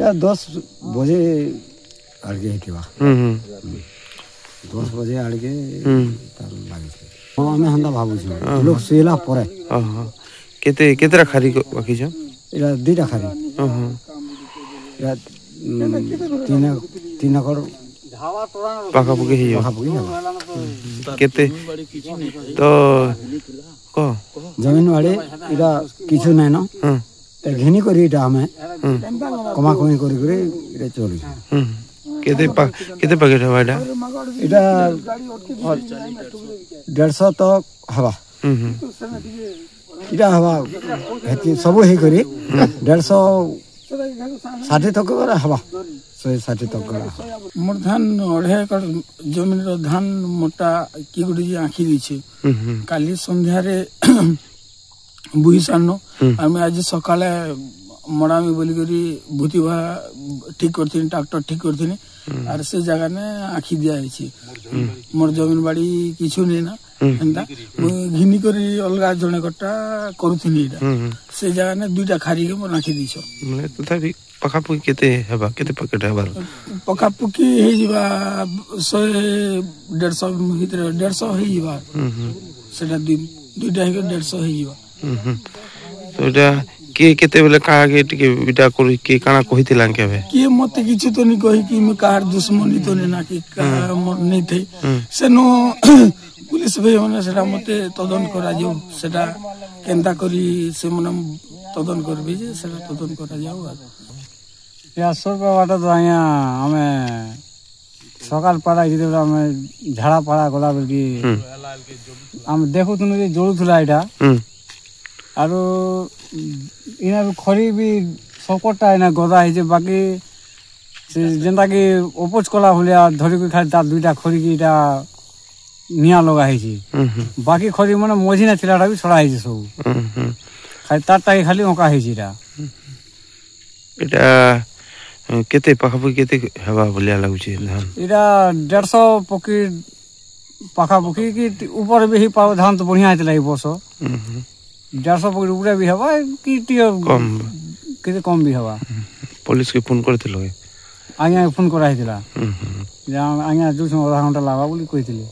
এটা 10 बजे आगे हेतिबा 10 बजे आगे तार लागिছে আমি হন্দা ভাবুছি লোক শুইলা পরে কেতেরা খারি বাকি छ এটা দুইটা খারি এটা তিন একর পাখাপাখি হেই কেতে তো ক জমিন বাড়ি এটা কিছু নাই না ঘিনি করি এটা আমি কমা কমি করি করে এটা চলি কেতে প্যাকেট হবা এটা 150 তক হবা এটা হবা সব হেই করি 160 তক করে হবা 160 তক করে মোর ধান 2.5 একর জমির ধান মোটা কি গুড়ি আঁকি দিছে কালি সন্ধ্যারে বুহি সানো আমি আজ সকালে মড়ামি বলি করি ভূতিবা ঠিক করছিনি ট্রাক্টর ঠিক করছিনি আর সে জায়গা নে আঁকি দিয়া হয়েছে মোর জমিন বাড়ি কিছু নেই না এন্তা ঘিনি করি অলগা জনে কটা করুছিনি এটা সে জায়গা নে দুইটা খারিকে মোর আঁকি দিছ মানে তথাপি পাখাপুকি কেতে হেবা কেতে প্যাকেট হেবার পাখাপুকি হেই যা 100-150 ভিতরে 150 হেই যা সেটা দুইটা হেই 150 হেই যা তো এটা के केते बेले कागे टिके बिटा करी के काना कहितिलां केबे के मते किछु तो नि कहि कि म कार दुश्मनी तो नि ना कि मोर नै थै सेनो पुलिस भई होने सेटा मते तदन करा जो सेटा केंता करी से मन तदन करबे जे सेटा तदन करा जाऊ या सरकार बाटा तो आया हमें सकाल पड़ा जे हमें झाड़ा पड़ा गला बेलकी हम देखु तुनु जे जोड़ुथला एटा आरो इना खरी भी सकटा इना गदा है जे बाकी से जेंता कि ओपोज कला भलिया धरि के खाली ता दुइटा खरी की इटा निया लगा है छी बाकी खरी माने मोझी ना थिलाटा भी छड़ा है छी सब खाली तारटा खाली ओका है छी इटा केते पाखापुकी केते हवा भलिया लागु छी धान इटा 150 पकी पाखापुकी की ऊपर भी ही पाव धान तो बढ़िया है लाई बस 150 पकी ऊपर भी हवा की कम केते कम भी हवा पुलिस के फोन करथिलो आया फोन कराइथिला जे आया 2 आधा घंटा लागा बोली कहिथिले